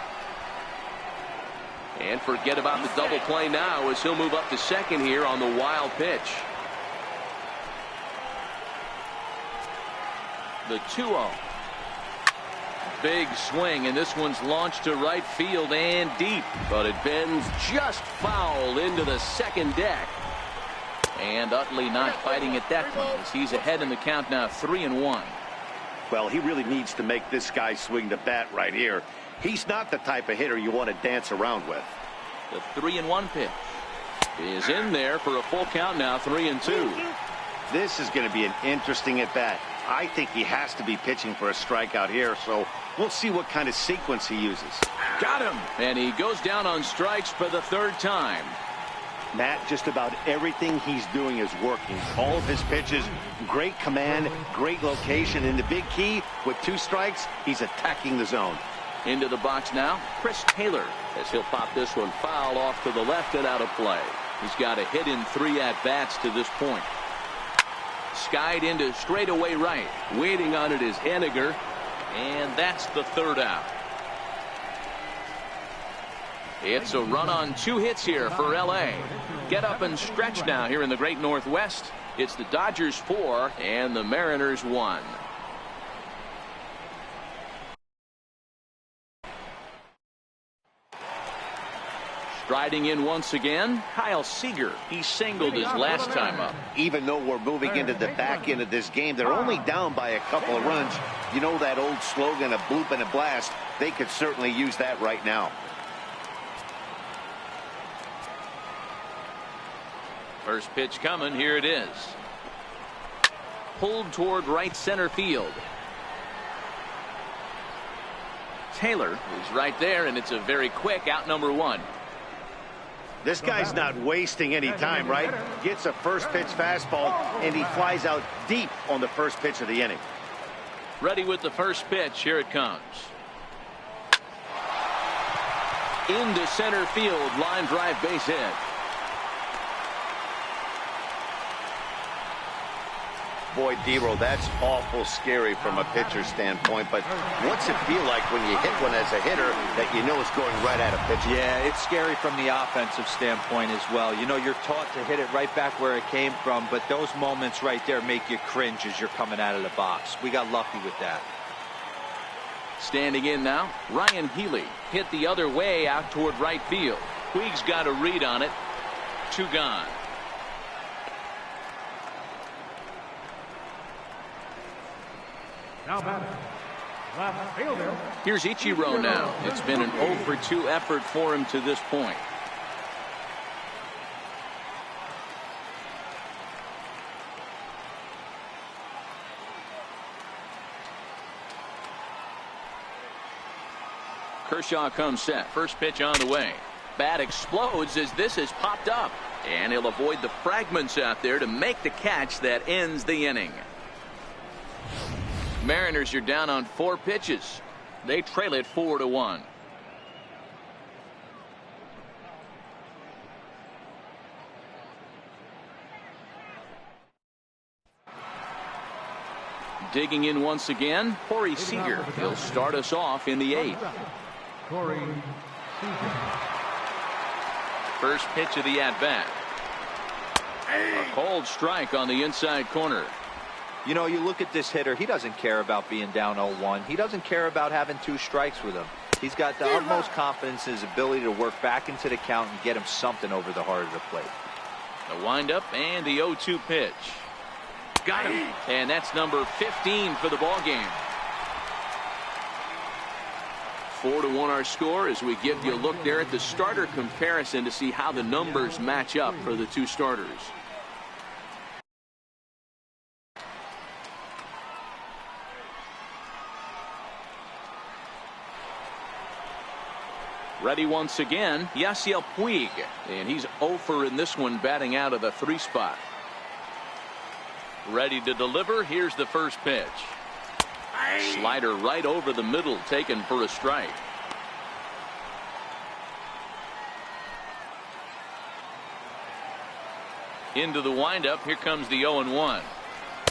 And forget about the double play now as he'll move up to second here on the wild pitch. The 2-0. Big swing, and this one's launched to right field and deep. But it bends just foul into the second deck. And Utley not fighting at that point as he's ahead in the count now, 3-1. Well, he really needs to make this guy swing the bat right here. He's not the type of hitter you want to dance around with. The 3-1 pitch is in there for a full count now, 3-2. This is going to be an interesting at bat. I think he has to be pitching for a strikeout here, so we'll see what kind of sequence he uses. Got him. And he goes down on strikes for the 3rd time. Matt, just about everything he's doing is working. All of his pitches, great command, great location, and the big key, with 2 strikes, he's attacking the zone. Into the box now, Chris Taylor, as he'll pop this one foul off to the left and out of play. He's got a hit in 3 at-bats to this point. Skied into straightaway right. Waiting on it is Henniger, and that's the 3rd out. It's a run on 2 hits here for L.A. Get up and stretch now here in the Great Northwest. It's the Dodgers 4 and the Mariners 1. Striding in once again, Kyle Seager. He singled his last time up. Even though we're moving into the back end of this game, they're only down by a couple of runs. You know that old slogan, a bloop and a blast? They could certainly use that right now. First pitch coming. Here it is. Pulled toward right center field. Taylor is right there, and it's a very quick out, number 1. This guy's not wasting any time, right? Gets a first pitch fastball, and he flies out deep on the first pitch of the inning. Ready with the first pitch. Here it comes. Into center field. Line drive, base hit. Boy, D-Roll, that's awful scary from a pitcher standpoint, but what's it feel like when you hit one as a hitter that you know is going right at a pitcher? Yeah, it's scary from the offensive standpoint as well. You know, you're taught to hit it right back where it came from, but those moments right there make you cringe as you're coming out of the box. We got lucky with that. Standing in now, Ryan Healy hit the other way out toward right field. Puig's got a read on it. 2 gone. Now batting, left fielder. Here's Ichiro now. It's been an 0 for 2 effort for him to this point. Kershaw comes set. First pitch on the way. Bat explodes as this has popped up. And he'll avoid the fragments out there to make the catch that ends the inning. Mariners are down on 4 pitches. They trail it 4-1. Digging in once again, Corey Seager. He'll start us off in the 8th. Corey Seager. First pitch of the at-bat. A cold strike on the inside corner. You know, you look at this hitter, he doesn't care about being down 0-1. He doesn't care about having 2 strikes with him. He's got the utmost confidence in his ability to work back into the count and get him something over the heart of the plate. The windup and the 0-2 pitch. Got him. And that's number 15 for the ball game. 4-1 our score as we give you a look there at the starter comparison to see how the numbers match up for the 2 starters. Ready once again, Yasiel Puig, and he's 0 for in this one, batting out of the 3 spot. Ready to deliver. Here's the first pitch. Slider right over the middle, taken for a strike. Into the windup. Here comes the 0-1.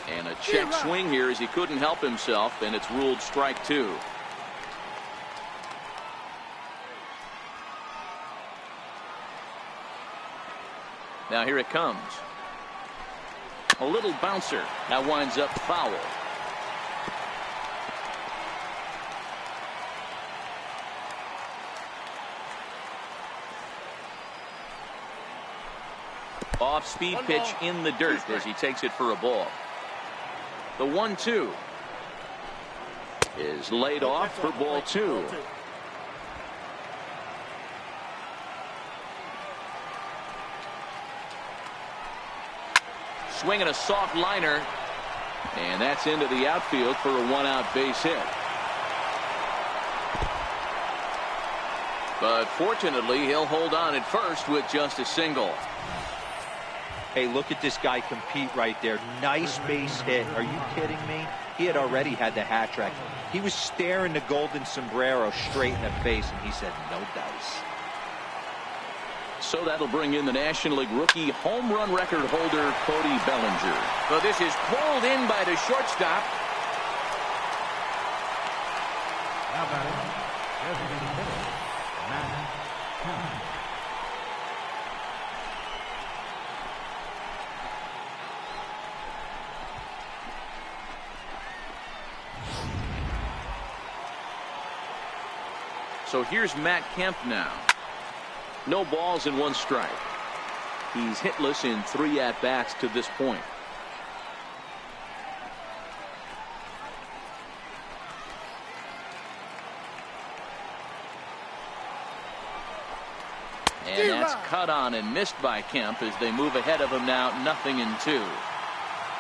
And a check swing here as he couldn't help himself, and it's ruled strike 2. Now here it comes. A little bouncer. That winds up foul. Off-speed pitch in the dirt as he takes it for a ball. The 1-2 is laid off for ball 2. Swinging a soft liner, and that's into the outfield for a 1-out base hit. But fortunately, he'll hold on at first with just a single. Hey, look at this guy compete right there. Nice base hit. Are you kidding me? He had already had the hat trick. He was staring the golden sombrero straight in the face, and he said, no dice. So that'll bring in the National League rookie home run record holder, Cody Bellinger. So this is pulled in by the shortstop. Now batting, designated hitter, Matt Kemp. So here's Matt Kemp now. No balls and 1 strike. He's hitless in 3 at-bats to this point. And that's cut on and missed by Kemp as they move ahead of him now, 0-2.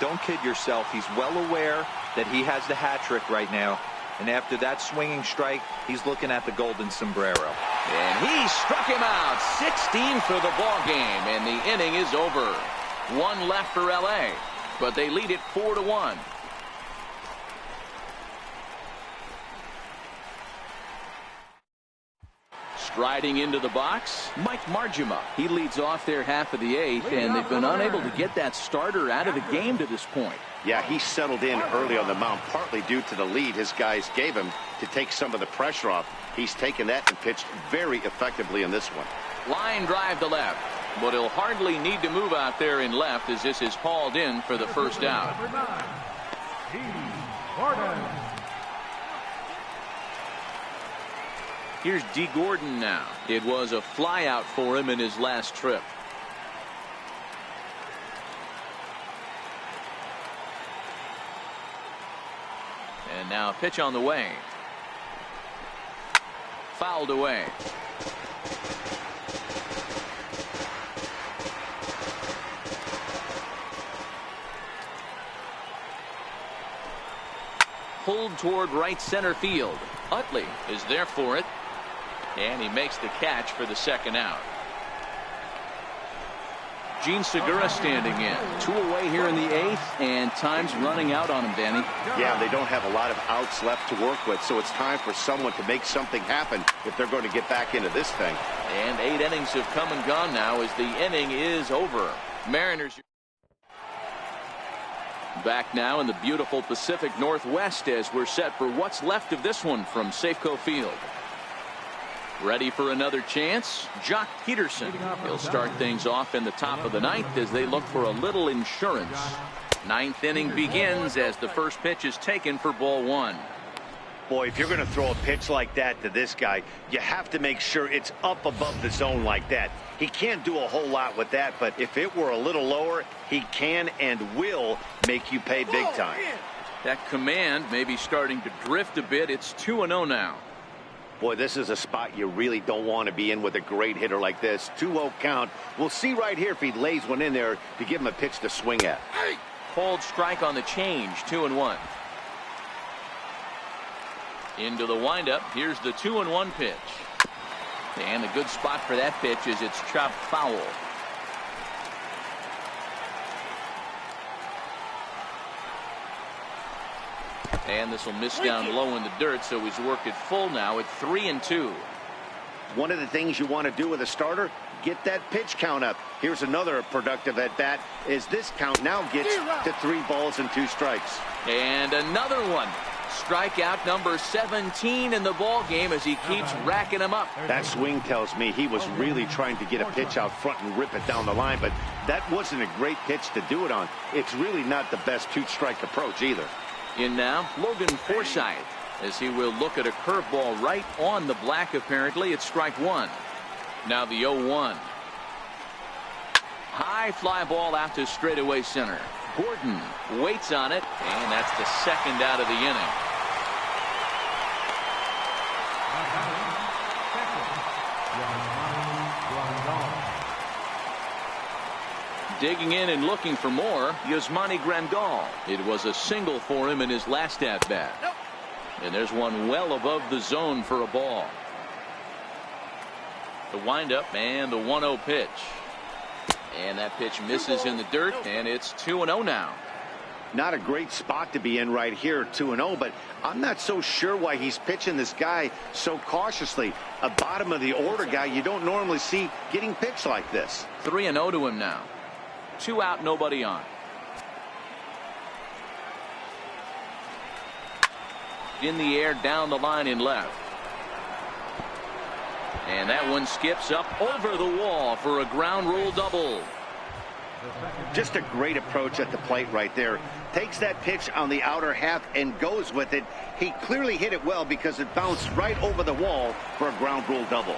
Don't kid yourself. He's well aware that he has the hat trick right now. And after that swinging strike, he's looking at the golden sombrero. And he struck him out. 16 for the ball game, and the inning is over. 1 left for LA, but they lead it 4-1. Striding into the box, Mike Margema. He leads off their half of the 8th, and they've been unable to get that starter out of the game to this point. Yeah, he settled in early on the mound, partly due to the lead his guys gave him to take some of the pressure off. He's taken that and pitched very effectively in this one. Line drive to left, but he'll hardly need to move out there in left as this is hauled in for the first out. Number 9, G. Gordon. Here's D. Gordon now. It was a flyout for him in his last trip. And now a pitch on the way. Fouled away. Pulled toward right center field. Utley is there for it. And he makes the catch for the second out. Gene Segura standing in. 2 away here in the 8th, and time's running out on him, Danny. Yeah, they don't have a lot of outs left to work with, so it's time for someone to make something happen if they're going to get back into this thing. And 8 innings have come and gone now as the inning is over. Mariners back now in the beautiful Pacific Northwest as we're set for what's left of this one from Safeco Field. Ready for another chance? Jock Peterson. He'll start things off in the top of the 9th as they look for a little insurance. 9th inning begins as the first pitch is taken for ball 1. Boy, if you're going to throw a pitch like that to this guy, you have to make sure it's up above the zone like that. He can't do a whole lot with that, but if it were a little lower, he can and will make you pay big time. That command may be starting to drift a bit. It's 2-0 now. Boy, this is a spot you really don't want to be in with a great hitter like this. 2-0 count. We'll see right here if he lays one in there to give him a pitch to swing at. Cold strike on the change. 2-1. Into the windup. Here's the 2-1 pitch. And the good spot for that pitch is it's chopped foul. And this will miss down low in the dirt, so he's worked it full now at 3-2. One of the things you want to do with a starter, get that pitch count up. Here's another productive at bat as this count now gets to 3 balls and 2 strikes. And another one. Strikeout number 17 in the ball game as he keeps racking them up. That swing tells me he was really trying to get a pitch out front and rip it down the line, but that wasn't a great pitch to do it on. It's really not the best 2-strike approach either. In now, Logan Forsythe, as he will look at a curveball right on the black, apparently. It's strike 1. Now the 0-1. High fly ball out to straightaway center. Gordon waits on it, and that's the second out of the inning. Digging in and looking for more, Yasmani Grandal. It was a single for him in his last at-bat. And there's one well above the zone for a ball. The windup and the 1-0 pitch. And that pitch misses in the dirt, and it's 2-0 now. Not a great spot to be in right here, 2-0, but I'm not so sure why he's pitching this guy so cautiously. A bottom of the order guy you don't normally see getting pitched like this. 3-0 to him now. 2 out, nobody on. In the air, down the line in left. And that one skips up over the wall for a ground rule double. Just a great approach at the plate right there. Takes that pitch on the outer half and goes with it. He clearly hit it well because it bounced right over the wall for a ground rule double.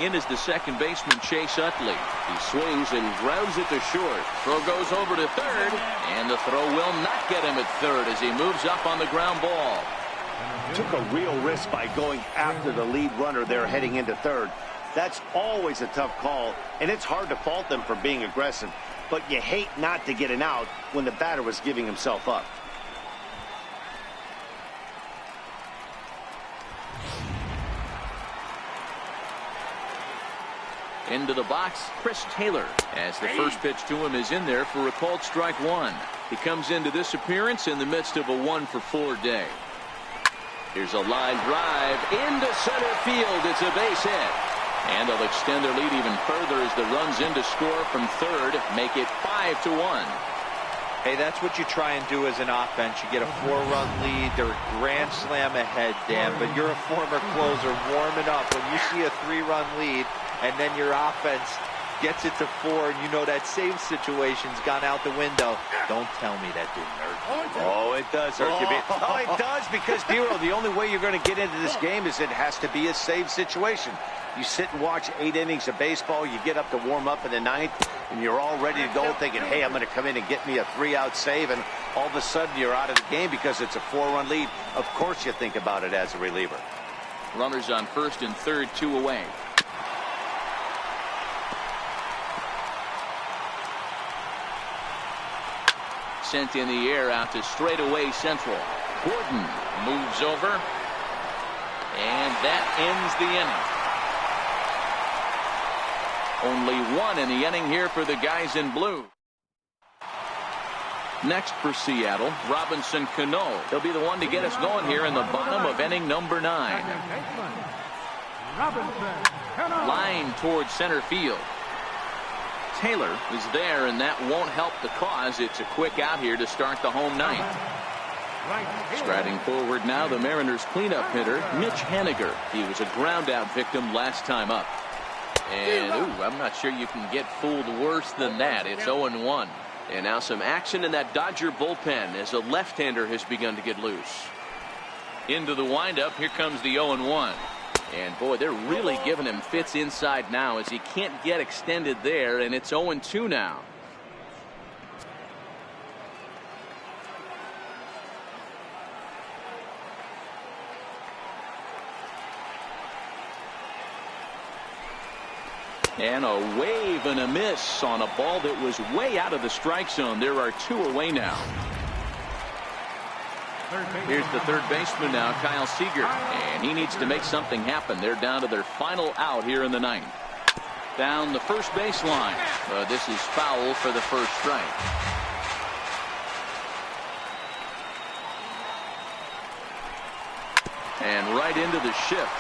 In is the second baseman, Chase Utley. He swings and grounds it to short. Throw goes over to third, and the throw will not get him at third as he moves up on the ground ball. Took a real risk by going after the lead runner there heading into third. That's always a tough call, and it's hard to fault them for being aggressive. But you hate not to get an out when the batter was giving himself up. Into the box, Chris Taylor, as the first pitch to him is in there for a called strike one. He comes into this appearance in the midst of a 1-for-4 day. Here's a line drive into center field. It's a base hit. And they'll extend their lead even further as the runs in to score from third, make it 5-1. Hey, that's what you try and do as an offense. You get a 4-run lead. They're a grand slam ahead, Dan, but you're a former closer warming up. When you see a 3-run lead and then your offense gets it to 4 and you know that save situation's gone out the window, don't tell me that didn't hurt you. Oh, it does hurt you. Oh, it does, because, Dero, the only way you're going to get into this game is it has to be a save situation. You sit and watch 8 innings of baseball, you get up to warm up in the 9th, and you're all ready to go thinking, hey, I'm going to come in and get me a 3-out save, and all of a sudden you're out of the game because it's a 4-run lead. Of course you think about it as a reliever. Runners on first and third, 2 away. Sent in the air out to straightaway central. Gordon moves over, and that ends the inning. Only 1 in the inning here for the guys in blue. Next for Seattle, Robinson Cano. He'll be the one to get us going here in the bottom of inning number 9. Line towards center field. Taylor is there, and that won't help the cause. It's a quick out here to start the home 9th. Striding forward now, the Mariners cleanup hitter, Mitch Haniger. He was a ground out victim last time up. And, I'm not sure you can get fooled worse than that. It's 0-1. And now some action in that Dodger bullpen as a left-hander has begun to get loose. Into the windup, here comes the 0-1. And boy, they're really giving him fits inside now as he can't get extended there, and it's 0-2 now. And a wave and a miss on a ball that was way out of the strike zone. There are 2 away now. Here's the third baseman now, Kyle Seager, and he needs to make something happen. They're down to their final out here in the 9th. Down the first baseline. This is foul for the first strike. And right into the shift,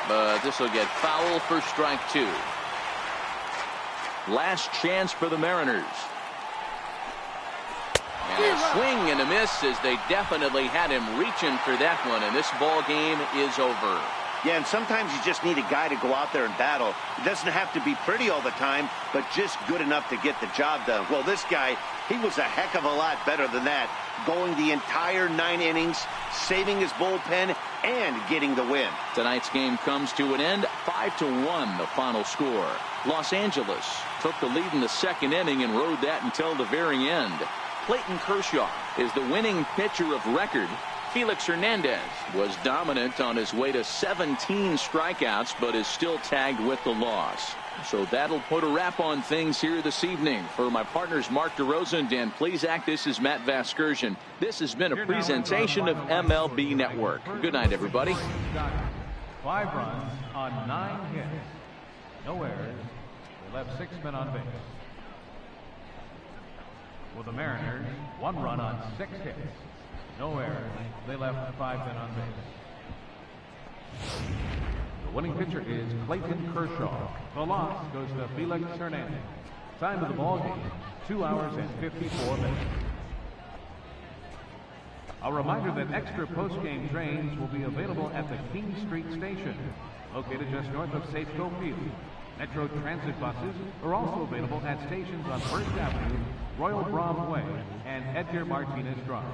but this will get foul for strike 2. Last chance for the Mariners. And a swing and a miss as they definitely had him reaching for that one, and this ball game is over. Yeah, and sometimes you just need a guy to go out there and battle. It doesn't have to be pretty all the time, but just good enough to get the job done. Well, this guy, he was a heck of a lot better than that, going the entire 9 innings, saving his bullpen, and getting the win. Tonight's game comes to an end, 5-1 the final score. Los Angeles took the lead in the 2nd inning and rode that until the very end. Clayton Kershaw is the winning pitcher of record. Felix Hernandez was dominant on his way to 17 strikeouts, but is still tagged with the loss. So that'll put a wrap on things here this evening. For my partners Mark DeRosa and Dan Plesac, this is Matt Vasgersian. This has been a presentation of MLB Network. Good night, everybody. 5 runs on 9 hits. No errors. left 6 men on base. For the Mariners, 1 run on 6 hits. No errors. They left 5 men on base. The winning pitcher is Clayton Kershaw. The loss goes to Felix Hernandez. Time of the ball game, 2 hours and 54 minutes. A reminder that extra post-game trains will be available at the King Street Station, located just north of Safeco Field. Metro Transit buses are also available at stations on First Avenue, Royal Brom Way, and Edgar Martinez Drive.